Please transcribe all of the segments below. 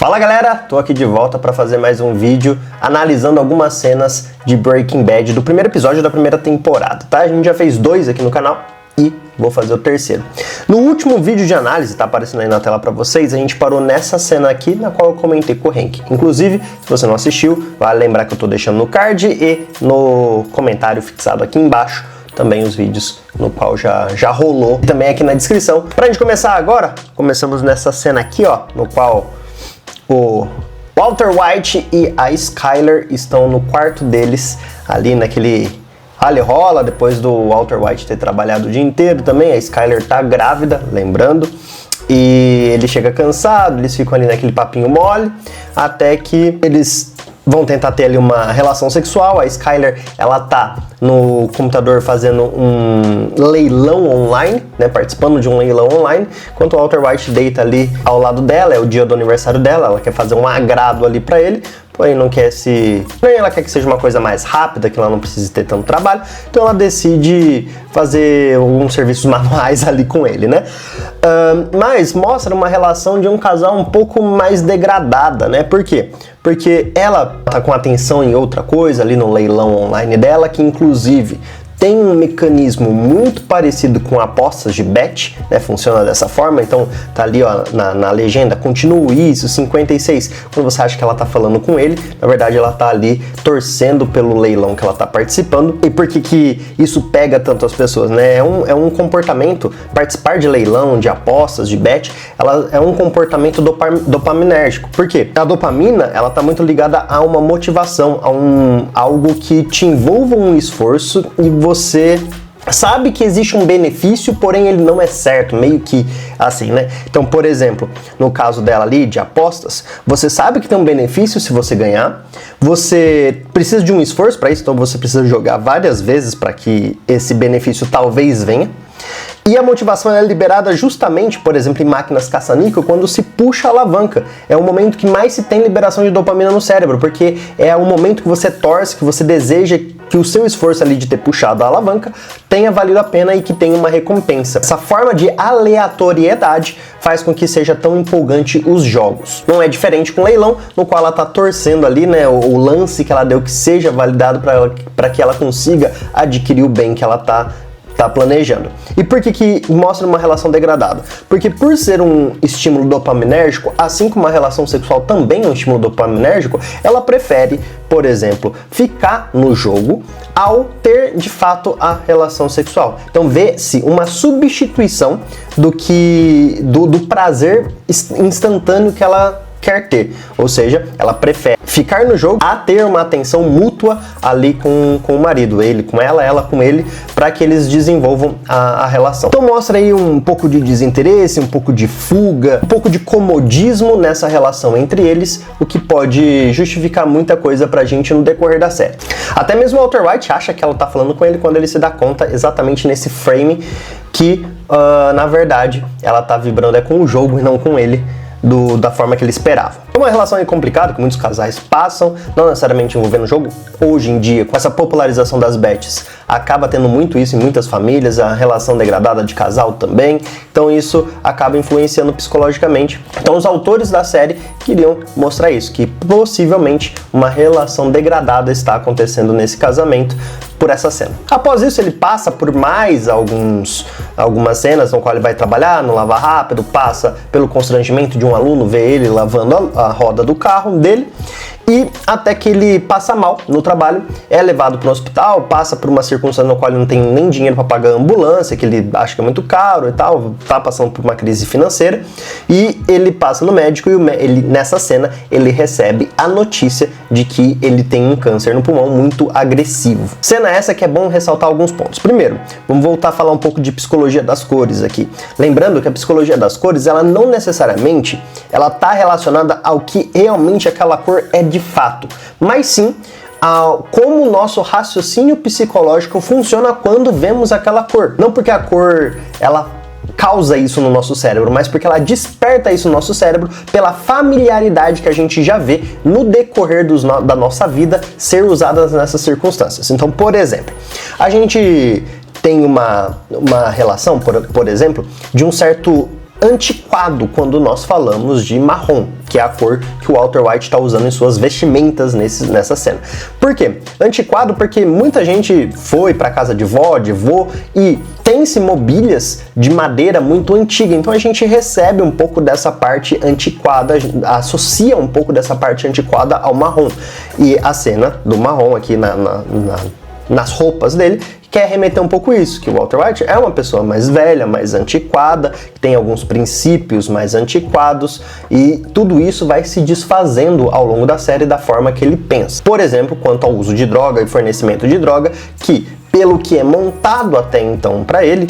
Fala galera, tô aqui de volta para fazer mais um vídeo analisando algumas cenas de Breaking Bad do primeiro episódio da primeira temporada, tá? A gente já fez 2 aqui no canal e vou fazer o terceiro. No último vídeo de análise, tá aparecendo aí na tela para vocês, a gente parou nessa cena aqui na qual eu comentei com o Hank. Inclusive, se você não assistiu, vale lembrar que eu tô deixando no card e no comentário fixado aqui embaixo também os vídeos no qual já rolou, também aqui na descrição. Pra gente começar agora, começamos nessa cena aqui, ó, no qual o Walter White e a Skyler estão no quarto deles, ali naquele rally-rola, depois do Walter White ter trabalhado o dia inteiro também. A Skyler tá grávida, lembrando, e ele chega cansado, eles ficam ali naquele papinho mole, até que eles vão tentar ter ali uma relação sexual. A Skyler, ela tá no computador fazendo um leilão online, né, participando de um leilão online, enquanto o Walter White deita ali ao lado dela. É o dia do aniversário dela, ela quer fazer um agrado ali pra ele, porém não quer ela quer que seja uma coisa mais rápida, que ela não precise ter tanto trabalho, então ela decide fazer alguns serviços manuais ali com ele, né? Mas mostra uma relação de um casal um pouco mais degradada, né? Por quê? Porque ela tá com atenção em outra coisa ali no leilão online dela, que inclusive tem um mecanismo muito parecido com apostas de bet, né? Funciona dessa forma, então tá ali, ó, na legenda, continue isso, 56, quando você acha que ela tá falando com ele, na verdade ela tá ali torcendo pelo leilão que ela tá participando. E por que isso pega tanto as pessoas, né? É um comportamento, participar de leilão, de apostas, de bet, ela é um comportamento dopaminérgico. Por quê? A dopamina, ela tá muito ligada a uma motivação, a algo que te envolva um esforço e você sabe que existe um benefício, porém ele não é certo, meio que assim, né? Então, por exemplo, no caso dela ali, de apostas, você sabe que tem um benefício se você ganhar, você precisa de um esforço para isso, então você precisa jogar várias vezes para que esse benefício talvez venha. E a motivação é liberada justamente, por exemplo, em máquinas caça-níquel, quando se puxa a alavanca. É o momento que mais se tem liberação de dopamina no cérebro, porque é o momento que você torce, que você deseja que o seu esforço ali de ter puxado a alavanca tenha valido a pena e que tenha uma recompensa. Essa forma de aleatoriedade faz com que seja tão empolgante os jogos. Não é diferente com o leilão, no qual ela tá torcendo ali, né, o lance que ela deu que seja validado para que ela consiga adquirir o bem que ela tá planejando. E por que mostra uma relação degradada? Porque por ser um estímulo dopaminérgico, assim como a relação sexual também é um estímulo dopaminérgico, ela prefere, por exemplo, ficar no jogo ao ter de fato a relação sexual. Então vê-se uma substituição do prazer instantâneo que ela quer ter, ou seja, ela prefere ficar no jogo a ter uma atenção mútua ali com o marido, ele com ela com ele, para que eles desenvolvam a relação. Então mostra aí um pouco de desinteresse, um pouco de fuga, um pouco de comodismo nessa relação entre eles, o que pode justificar muita coisa pra gente no decorrer da série. Até mesmo o Walter White acha que ela tá falando com ele quando ele se dá conta exatamente nesse frame que, na verdade, ela tá vibrando com o jogo e não com ele, da forma que ele esperava. É uma relação complicada que muitos casais passam, não necessariamente envolvendo o jogo. Hoje em dia, com essa popularização das bets, acaba tendo muito isso em muitas famílias, a relação degradada de casal também, então isso acaba influenciando psicologicamente. Então os autores da série queriam mostrar isso, que possivelmente uma relação degradada está acontecendo nesse casamento por essa cena. Após isso, ele passa por mais algumas cenas no qual ele vai trabalhar no Lava Rápido, passa pelo constrangimento de um aluno ver ele lavando a roda do carro dele, e até que ele passa mal no trabalho, é levado para o hospital, passa por uma circunstância no qual ele não tem nem dinheiro para pagar a ambulância, que ele acha que é muito caro e tal, tá passando por uma crise financeira, e ele passa no médico e nessa cena ele recebe a notícia de que ele tem um câncer no pulmão muito agressivo. Cena essa que é bom ressaltar alguns pontos. Primeiro, vamos voltar a falar um pouco de psicologia das cores aqui. Lembrando que a psicologia das cores, ela não necessariamente ela tá relacionada ao que realmente aquela cor é de fato, mas sim como o nosso raciocínio psicológico funciona quando vemos aquela cor. Não porque a cor ela causa isso no nosso cérebro, mas porque ela desperta isso no nosso cérebro pela familiaridade que a gente já vê no decorrer da nossa vida ser usadas nessas circunstâncias. Então, por exemplo, a gente tem uma relação, por exemplo, de um certo antiquado quando nós falamos de marrom, que é a cor que o Walter White está usando em suas vestimentas nessa cena. Por quê? Antiquado porque muita gente foi para casa de vó, de vô e tem-se mobílias de madeira muito antiga, então a gente recebe um pouco dessa parte antiquada, associa um pouco dessa parte antiquada ao marrom. E a cena do marrom aqui nas roupas dele quer remeter um pouco isso, que o Walter White é uma pessoa mais velha, mais antiquada, que tem alguns princípios mais antiquados, e tudo isso vai se desfazendo ao longo da série da forma que ele pensa. Por exemplo, quanto ao uso de droga e fornecimento de droga, que, pelo que é montado até então para ele,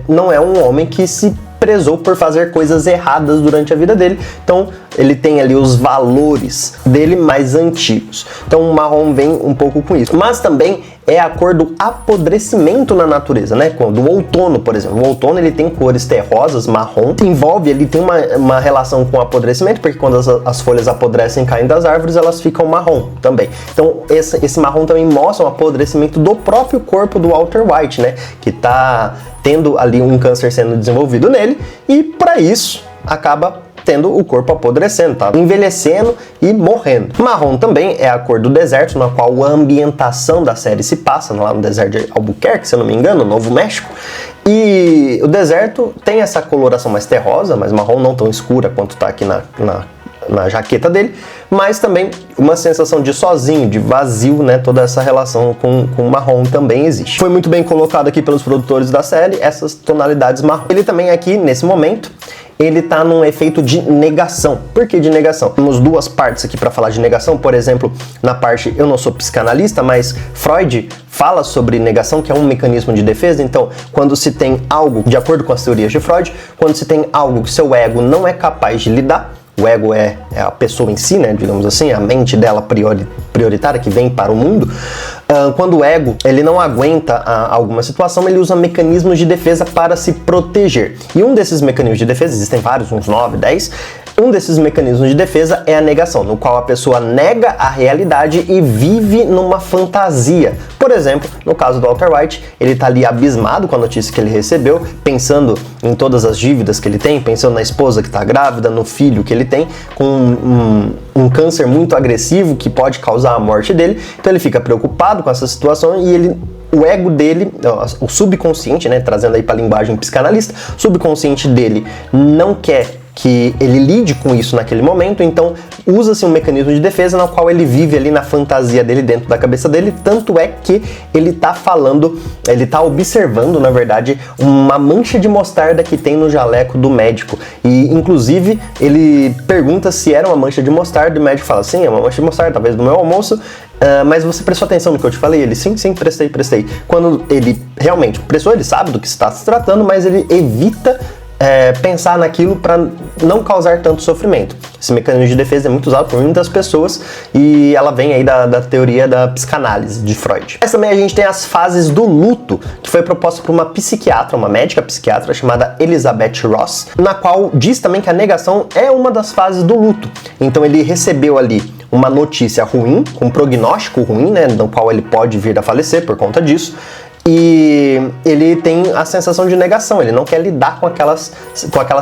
não é um homem que se prezou por fazer coisas erradas durante a vida dele, então ele tem ali os valores dele mais antigos. Então o marrom vem um pouco com isso, mas também é a cor do apodrecimento na natureza, né? Do outono, por exemplo. O outono ele tem cores terrosas, marrom, envolve, ele tem uma relação com o apodrecimento, porque quando as folhas apodrecem e caem das árvores, elas ficam marrom também. Então esse marrom também mostra o apodrecimento do próprio corpo do Walter White, né? Que tá tendo ali um câncer sendo desenvolvido nele, e para isso acaba tendo o corpo apodrecendo, tá? Envelhecendo e morrendo. Marrom também é a cor do deserto, na qual a ambientação da série se passa, lá no deserto de Albuquerque, se eu não me engano, no Novo México. E o deserto tem essa coloração mais terrosa, mas marrom não tão escura quanto tá aqui na jaqueta dele, mas também uma sensação de sozinho, de vazio, né? Toda essa relação com o marrom também existe. Foi muito bem colocado aqui pelos produtores da série, essas tonalidades marrom. Ele também aqui, nesse momento, ele tá num efeito de negação. Por que de negação? Temos duas partes aqui para falar de negação. Por exemplo, na parte, eu não sou psicanalista, mas Freud fala sobre negação, que é um mecanismo de defesa. Então, quando se tem algo, de acordo com as teorias de Freud, quando se tem algo que seu ego não é capaz de lidar, o ego é a pessoa em si, né, digamos assim, a mente dela prioritária que vem para o mundo. Quando o ego ele não aguenta alguma situação, ele usa mecanismos de defesa para se proteger. E um desses mecanismos de defesa, existem vários, uns 9, 10, um desses mecanismos de defesa é a negação, no qual a pessoa nega a realidade e vive numa fantasia. Por exemplo, no caso do Walter White, ele tá ali abismado com a notícia que ele recebeu, pensando em todas as dívidas que ele tem, pensando na esposa que tá grávida, no filho que ele tem, com um câncer muito agressivo que pode causar a morte dele. Então ele fica preocupado com essa situação e o ego dele, o subconsciente, né, trazendo aí para a linguagem psicanalista, o subconsciente dele não quer que ele lide com isso naquele momento, então usa-se um mecanismo de defesa no qual ele vive ali na fantasia dele, dentro da cabeça dele, tanto é que ele tá observando, na verdade, uma mancha de mostarda que tem no jaleco do médico, e inclusive ele pergunta se era uma mancha de mostarda, e o médico fala, sim, é uma mancha de mostarda, talvez do meu almoço, mas você prestou atenção no que eu te falei? Ele, sim, prestei. Quando ele realmente prestou, ele sabe do que está se tratando, mas ele evita pensar naquilo para não causar tanto sofrimento. Esse mecanismo de defesa é muito usado por muitas pessoas e ela vem aí da teoria da psicanálise de Freud. Mas também a gente tem as fases do luto, que foi proposta por uma psiquiatra, uma médica psiquiatra chamada Elizabeth Ross, na qual diz também que a negação é uma das fases do luto. Então ele recebeu ali uma notícia ruim, com um prognóstico ruim, né, no qual ele pode vir a falecer por conta disso, e ele tem a sensação de negação, ele não quer lidar com aquela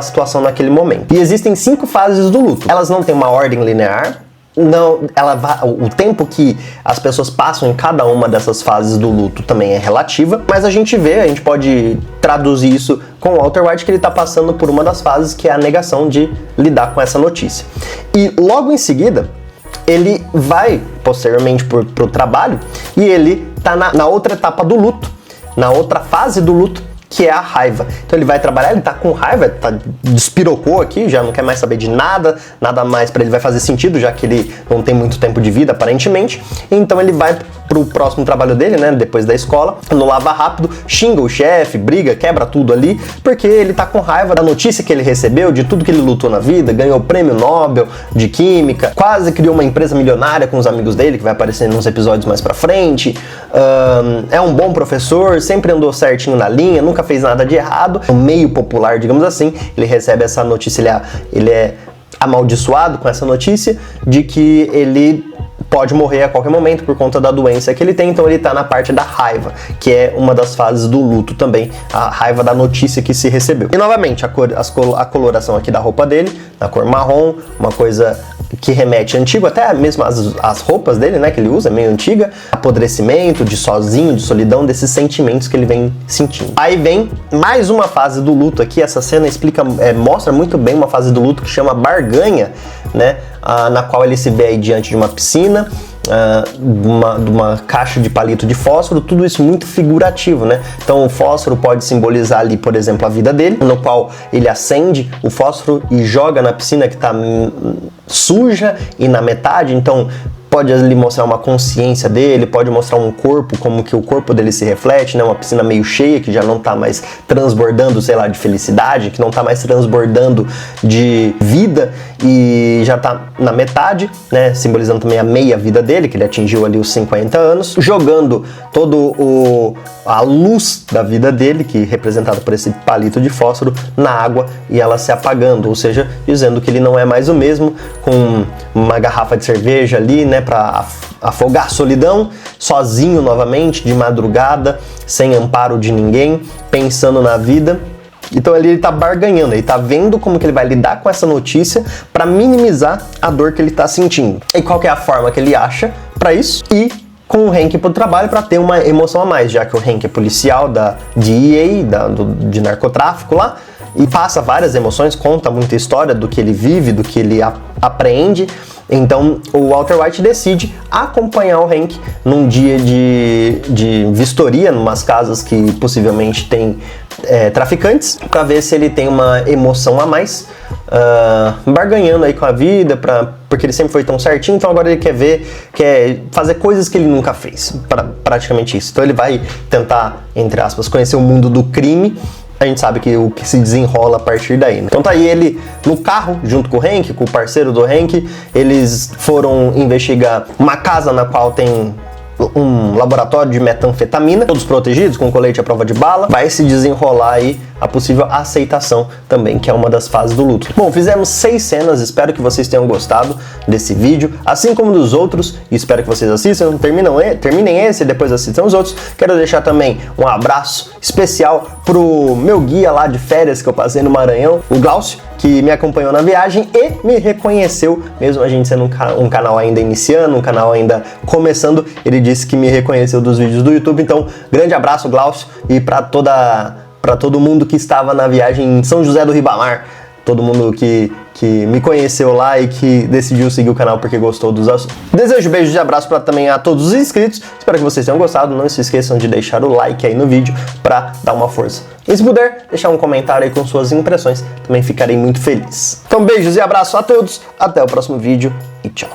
situação naquele momento. E existem 5 fases do luto. Elas não têm uma ordem linear, o tempo que as pessoas passam em cada uma dessas fases do luto também é relativa, mas a gente pode traduzir isso com o Walter White, que ele está passando por uma das fases, que é a negação de lidar com essa notícia. E logo em seguida, ele vai posteriormente pro trabalho e ele tá na outra etapa do luto, na outra fase do luto, que é a raiva. Então ele vai trabalhar, ele tá com raiva, despirocou aqui, já não quer mais saber de nada mais para ele vai fazer sentido, já que ele não tem muito tempo de vida, aparentemente. Então ele vai pro próximo trabalho dele, né, depois da escola, no lava rápido, xinga o chefe, briga, quebra tudo ali, porque ele tá com raiva da notícia que ele recebeu, de tudo que ele lutou na vida, ganhou o prêmio Nobel de Química, quase criou uma empresa milionária com os amigos dele, que vai aparecer nos episódios mais pra frente, é um bom professor, sempre andou certinho na linha, nunca fez nada de errado. No meio popular, digamos assim, ele recebe essa notícia, ele é amaldiçoado com essa notícia de que ele pode morrer a qualquer momento por conta da doença que ele tem, então ele tá na parte da raiva, que é uma das fases do luto também, a raiva da notícia que se recebeu. E novamente, a coloração aqui da roupa dele, na cor marrom, uma coisa que remete antigo, até mesmo as roupas dele, né, que ele usa, é meio antiga, apodrecimento, de sozinho, de solidão, desses sentimentos que ele vem sentindo. Aí vem mais uma fase do luto aqui, essa cena mostra muito bem uma fase do luto que chama barganha, né, na qual ele se vê aí diante de uma piscina, de uma caixa de palito de fósforo, tudo isso muito figurativo, né? Então o fósforo pode simbolizar ali, por exemplo, a vida dele, no qual ele acende o fósforo e joga na piscina que está suja e na metade, então pode ali mostrar uma consciência dele, pode mostrar um corpo, como que o corpo dele se reflete, né? Uma piscina meio cheia, que já não tá mais transbordando, sei lá, de felicidade, que não tá mais transbordando de vida e já tá na metade, né? Simbolizando também a meia vida dele, que ele atingiu ali os 50 anos, jogando a luz da vida dele, que é representada por esse palito de fósforo, na água e ela se apagando, ou seja, dizendo que ele não é mais o mesmo, com uma garrafa de cerveja ali, né, para afogar a solidão, sozinho novamente, de madrugada, sem amparo de ninguém, pensando na vida. Então ele tá barganhando, ele tá vendo como que ele vai lidar com essa notícia para minimizar a dor que ele tá sentindo. E qual que é a forma que ele acha para isso? E com o Hank pro trabalho para ter uma emoção a mais, já que o Hank é policial da DEA, de narcotráfico lá, e passa várias emoções, conta muita história do que ele vive, do que ele aprende. Então o Walter White decide acompanhar o Hank num dia de vistoria, numas casas que possivelmente tem traficantes, para ver se ele tem uma emoção a mais, barganhando aí com a vida, porque ele sempre foi tão certinho, então agora ele quer fazer coisas que ele nunca fez, praticamente isso. Então ele vai tentar, entre aspas, conhecer o mundo do crime. A gente sabe que o que se desenrola a partir daí, né? Então tá aí ele no carro, junto com o Hank, com o parceiro do Hank. Eles foram investigar uma casa na qual tem um laboratório de metanfetamina, todos protegidos, com colete à prova de bala. Vai se desenrolar aí a possível aceitação também, que é uma das fases do luto. Bom, fizemos 6 cenas, espero que vocês tenham gostado desse vídeo, assim como dos outros, e espero que vocês assistam, terminem esse e depois assistam os outros. Quero deixar também um abraço especial pro meu guia lá de férias que eu passei no Maranhão, o Glaucio, que me acompanhou na viagem e me reconheceu, mesmo a gente sendo um canal ainda iniciando, um canal ainda começando, ele disse que me reconheceu dos vídeos do YouTube. Então, grande abraço, Glaucio, e para todo mundo que estava na viagem em São José do Ribamar, todo mundo que me conheceu lá e que decidiu seguir o canal porque gostou dos assuntos. Desejo beijos e abraço para também a todos os inscritos. Espero que vocês tenham gostado. Não se esqueçam de deixar o like aí no vídeo para dar uma força. E se puder, deixar um comentário aí com suas impressões, também ficarei muito feliz. Então beijos e abraço a todos, até o próximo vídeo e tchau.